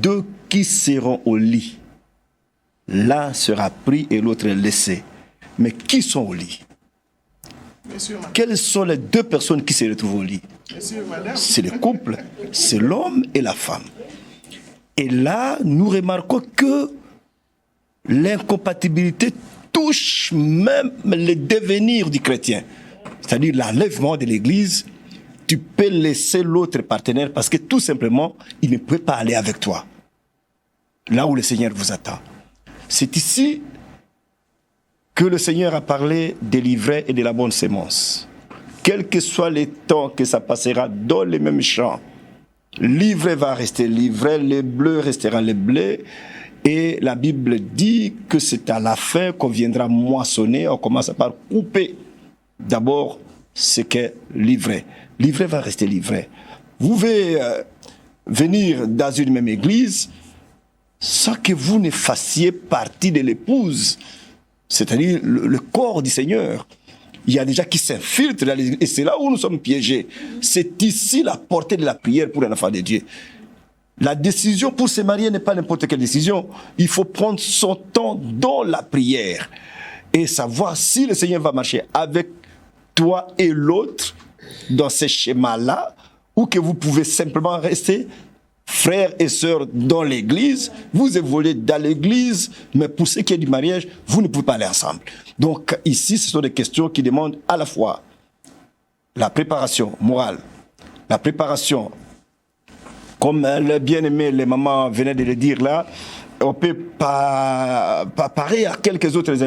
deux qui seront au lit, l'un sera pris et l'autre laissé. Mais qui sont au lit? Quelles sont les deux personnes qui se retrouvent au lit? C'est le couple, c'est l'homme et la femme. Et là, nous remarquons que l'incompatibilité touche même le devenir du chrétien. C'est-à-dire l'enlèvement de l'Église, tu peux laisser l'autre partenaire parce que tout simplement, il ne peut pas aller avec toi. Là où le Seigneur vous attend. C'est ici que le Seigneur a parlé des livrets et de la bonne sémence. Quel que soit les temps que ça passera dans les mêmes champs, l'ivraie va rester l'ivraie, le bleu restera le blé. Et la Bible dit que c'est à la fin qu'on viendra moissonner. On commence par couper d'abord ce qu'est l'ivraie. L'ivraie va rester l'ivraie. Vous pouvez venir dans une même église sans que vous ne fassiez partie de l'épouse, c'est-à-dire le corps du Seigneur. Il y a des gens qui s'infiltrent dans l'église et c'est là où nous sommes piégés. C'est ici la portée de la prière pour un enfant de Dieu. La décision pour se marier n'est pas n'importe quelle décision. Il faut prendre son temps dans la prière et savoir si le Seigneur va marcher avec toi et l'autre dans ce schéma-là, ou que vous pouvez simplement rester frères et sœurs dans l'église, vous évoluez dans l'église, mais pour ce qui est du mariage, vous ne pouvez pas aller ensemble. Donc ici, ce sont des questions qui demandent à la fois la préparation morale, la préparation, comme le bien-aimé, les mamans venaient de le dire là, on peut pas parer à quelques autres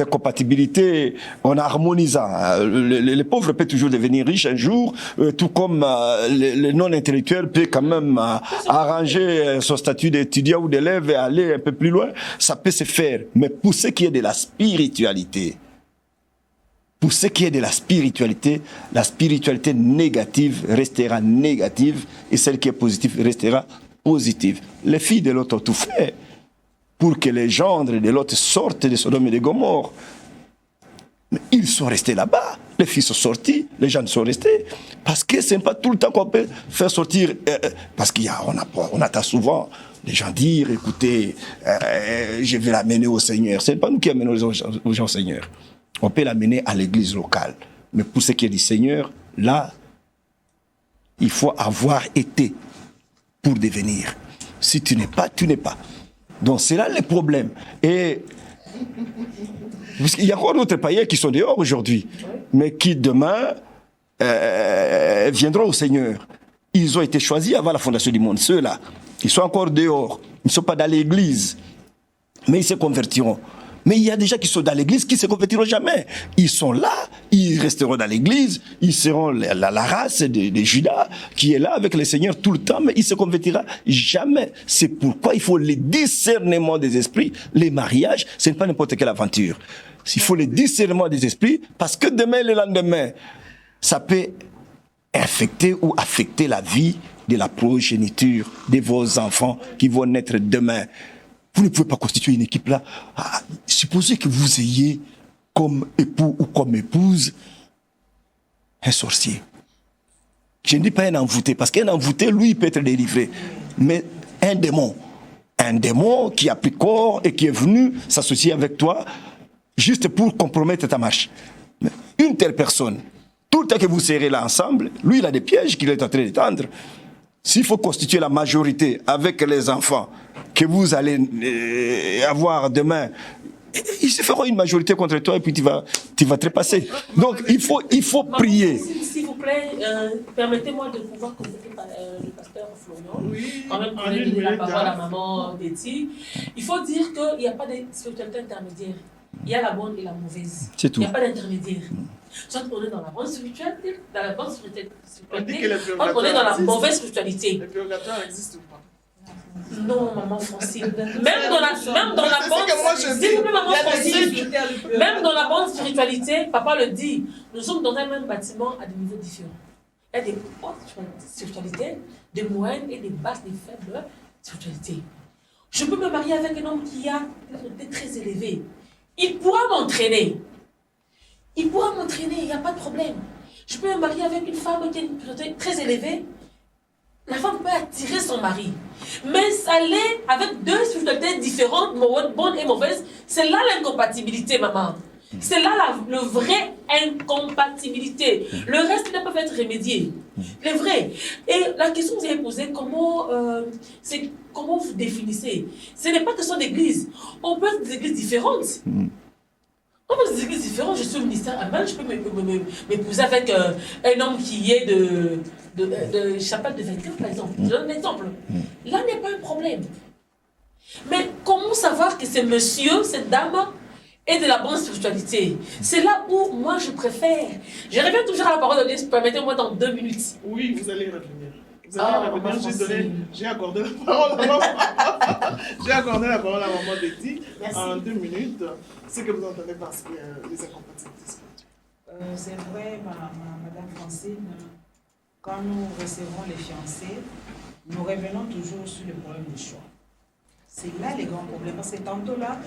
incompatibilités en harmonisant. Les pauvres peuvent toujours devenir riches un jour, tout comme le non-intellectuel peut quand même arranger son statut d'étudiant ou d'élève et aller un peu plus loin. Ça peut se faire. Mais pour ce qui est de la spiritualité, la spiritualité négative restera négative et celle qui est positive restera positive. Les filles de l'autre ont tout fait pour que les gendres de l'autre sortent de Sodome et de Gomorrhe. Mais ils sont restés là-bas. Les filles sont sorties, les gens sont restés. Parce que ce n'est pas tout le temps qu'on peut faire sortir. Parce qu'on attend souvent les gens dire, écoutez, je vais l'amener au Seigneur. Ce n'est pas nous qui amenons les gens au Seigneur. On peut l'amener à l'église locale. Mais pour ce qui est du Seigneur, là, il faut avoir été pour devenir. Si tu n'es pas, tu n'es pas. Donc c'est là le problème. Et parce qu'il y a encore d'autres païens qui sont dehors aujourd'hui, mais qui demain viendront au Seigneur. Ils ont été choisis avant la fondation du monde. Ceux-là, ils sont encore dehors. Ils ne sont pas dans l'église, mais ils se convertiront. Mais il y a des gens qui sont dans l'église qui ne se convertiront jamais. Ils sont là, ils resteront dans l'église, ils seront la race de Judas qui est là avec le Seigneur tout le temps, mais il ne se convertira jamais. C'est pourquoi il faut le discernement des esprits. Les mariages, ce n'est pas n'importe quelle aventure. Il faut le discernement des esprits parce que demain et le lendemain, ça peut infecter ou affecter la vie de la progéniture de vos enfants qui vont naître demain. Vous ne pouvez pas constituer une équipe là. Supposez que vous ayez comme époux ou comme épouse un sorcier. Je ne dis pas un envoûté, parce qu'un envoûté, lui, il peut être délivré. Mais un démon qui a pris corps et qui est venu s'associer avec toi juste pour compromettre ta marche. Mais une telle personne, tout le temps que vous serez là ensemble, lui, il a des pièges qu'il est en train d'étendre. S'il faut constituer la majorité avec les enfants que vous allez avoir demain, ils se feront une majorité contre toi et puis tu vas trépasser. Donc il faut prier. S'il vous plaît, permettez-moi de pouvoir convoquer le pasteur Florian. Oui, quand même, pour donner la parole à maman Betty. Il faut dire qu'il n'y a pas de spiritualité intermédiaire. Il y a la bonne et la mauvaise. C'est tout. Il n'y a pas d'intermédiaire. Soit on est dans la bonne spiritualité, soit on est dans la mauvaise spiritualité. Le purgatoire existe ou pas? Non, maman Francine. Même dans la bonne spiritualité, papa le dit, nous sommes dans un même bâtiment à des niveaux différents. Il y a des hautes spiritualités, des moyennes et des basses, des faibles spiritualités. Je peux me marier avec un homme qui a une spiritualité très élevée. Il pourra m'entraîner. Il n'y a pas de problème. Je peux me marier avec une femme qui a une spiritualité très élevée. la femme peut attirer son mari. Mais aller avec deux spiritualités différentes, bonne et mauvaise, c'est là l'incompatibilité, maman. C'est là le vrai incompatibilité. Le reste, ils peuvent être remédiés. Le vrai. Et la question que vous avez posée, c'est comment vous définissez? Ce n'est pas question d'église. On peut être des églises différentes. On peut être des églises différentes. Je suis au ministère Amen, je peux m'épouser avec un homme qui est de chapelle de vainqueur, par exemple. Je donne un exemple. Là n'est pas un problème. Mais comment savoir que ce monsieur, cette dame, est de la bonne spiritualité? C'est là où moi je préfère. Je reviens toujours à la parole de Dieu, permettez-moi dans 2 minutes. Oui, vous allez revenir. Vous allez revenir. J'ai accordé la parole à maman. J'ai accordé la parole à maman Betty en 2 minutes. Ce que vous entendez par les incompatibilités. C'est vrai, Madame Francine, quand nous recevons les fiancés, nous revenons toujours sur le problème du choix. C'est là les grands problèmes. Parce que tantôt là,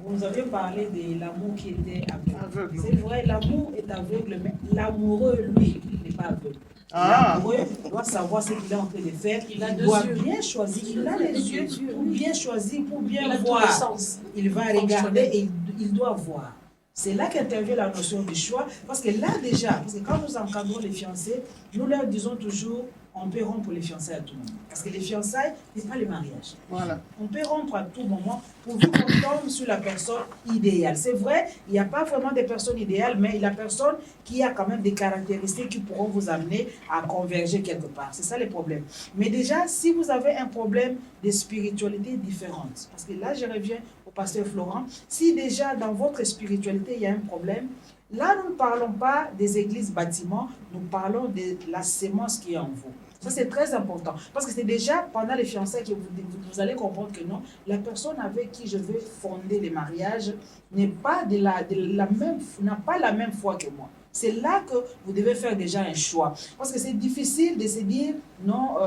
vous nous avez parlé de l'amour qui était aveugle. C'est vrai, l'amour est aveugle, mais l'amoureux, lui, n'est pas aveugle. L'amoureux doit savoir ce qu'il est en train de faire. Il doit bien choisir. Il a les yeux pour bien choisir, pour bien voir. Il va regarder et il doit voir. C'est là qu'intervient la notion du choix. Parce que là déjà, parce que quand nous encadrons les fiancés, nous leur disons toujours, on peut rompre les fiançailles à tout moment. Parce que les fiançailles n'est pas le mariage. Voilà. On peut rompre à tout moment pourvu qu'on tombe sur la personne idéale. C'est vrai, il n'y a pas vraiment de personnes idéales, mais la personne qui a quand même des caractéristiques qui pourront vous amener à converger quelque part. C'est ça le problème. Mais déjà, si vous avez un problème de spiritualité différente, parce que là, je reviens au pasteur Florent, si déjà dans votre spiritualité, il y a un problème, là, nous ne parlons pas des églises bâtiments, nous parlons de la sémence qui est en vous. Ça, c'est très important. Parce que c'est déjà pendant les fiançailles que vous allez comprendre que non, la personne avec qui je veux fonder le mariage n'est pas n'a pas la même foi que moi. C'est là que vous devez faire déjà un choix. Parce que c'est difficile de se dire, non,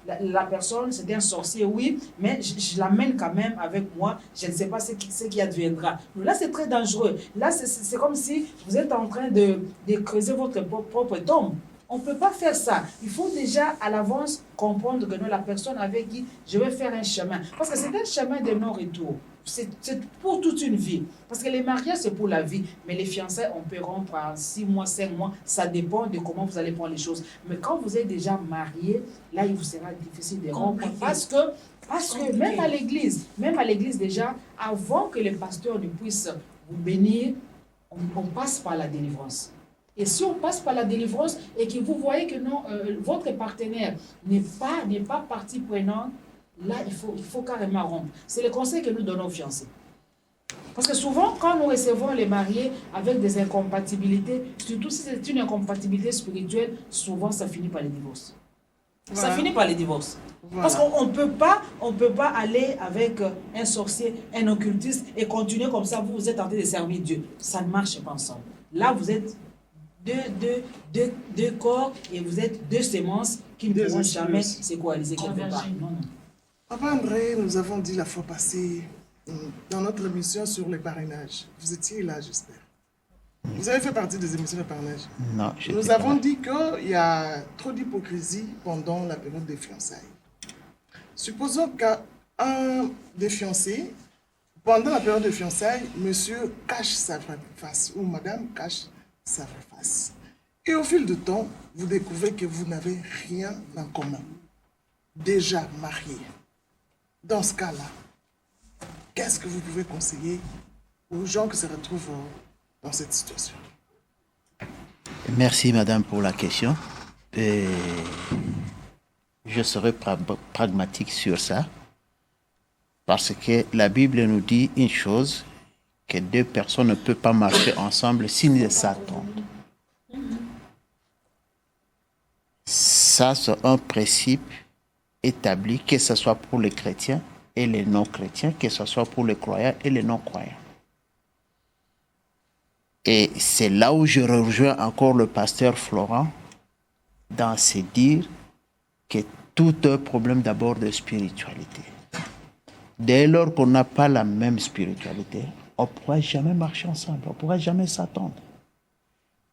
la personne, c'est un sorcier, oui, mais je l'amène quand même avec moi, je ne sais pas ce qui adviendra. Donc là, c'est très dangereux. Là, c'est comme si vous êtes en train de creuser votre propre tombe. On ne peut pas faire ça. Il faut déjà à l'avance comprendre que non, la personne avec qui je vais faire un chemin. Parce que c'est un chemin de non-retour. C'est pour toute une vie. Parce que les mariages, c'est pour la vie. Mais les fiançailles, on peut rompre en 6 mois, 5 mois. Ça dépend de comment vous allez prendre les choses. Mais quand vous êtes déjà marié, là, il vous sera difficile de rompre. Parce que même à l'église déjà, avant que le pasteur ne puisse vous bénir, on passe par la délivrance. Et si on passe par la délivrance et que vous voyez que non, votre partenaire n'est pas partie prenante, là, il faut carrément rompre. C'est le conseil que nous donnons aux fiancés. Parce que souvent, quand nous recevons les mariés avec des incompatibilités, surtout si c'est une incompatibilité spirituelle, souvent ça finit par les divorces. Voilà. Ça finit par les divorces. Voilà. Parce qu'on ne peut pas aller avec un sorcier, un occultiste et continuer comme ça, vous êtes en train de servir Dieu. Ça ne marche pas ensemble. Là, vous êtes deux corps et vous êtes deux sémences qui ne pourront jamais se coaliser quelque part. Non. Papa André, nous avons dit la fois passée dans notre émission sur les parrainages. Vous étiez là, j'espère. Vous avez fait partie des émissions de parrainage? Non. Nous avons dit qu'il y a trop d'hypocrisie pendant la période des fiançailles. Supposons qu'un des fiancés, pendant la période des fiançailles, monsieur cache sa vraie face ou madame cache sa vraie face. Et au fil du temps, vous découvrez que vous n'avez rien en commun. Déjà marié. Dans ce cas-là, qu'est-ce que vous pouvez conseiller aux gens qui se retrouvent dans cette situation? Merci, madame, pour la question. Et je serai pragmatique sur ça. Parce que la Bible nous dit une chose, que 2 personnes ne peuvent pas marcher ensemble s'ils ne s'attendent. Ça, c'est un principe établi, que ce soit pour les chrétiens et les non-chrétiens, que ce soit pour les croyants et les non-croyants. Et c'est là où je rejoins encore le pasteur Florent dans se dire que tout est un problème d'abord de spiritualité. Dès lors qu'on n'a pas la même spiritualité, on ne pourra jamais marcher ensemble, on ne pourra jamais s'attendre.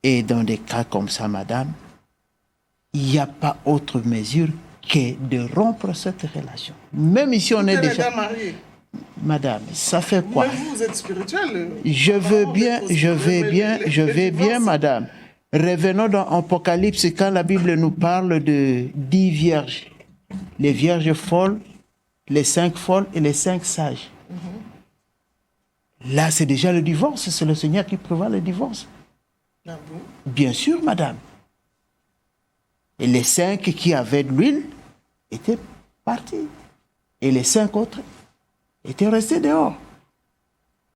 Et dans des cas comme ça, madame, il n'y a pas autre mesure que de rompre cette relation. Même ici, on est déjà... mariés. Madame, ça fait quoi? Mais vous êtes spirituel. Je veux bien, madame. Revenons dans Apocalypse quand la Bible nous parle de 10 vierges. Les vierges folles, les 5 folles et les 5 sages. Là, c'est déjà le divorce. C'est le Seigneur qui prévoit le divorce. Ah bon? Bien sûr, madame. Et les 5 qui avaient de l'huile étaient partis. Et les 5 autres étaient restés dehors.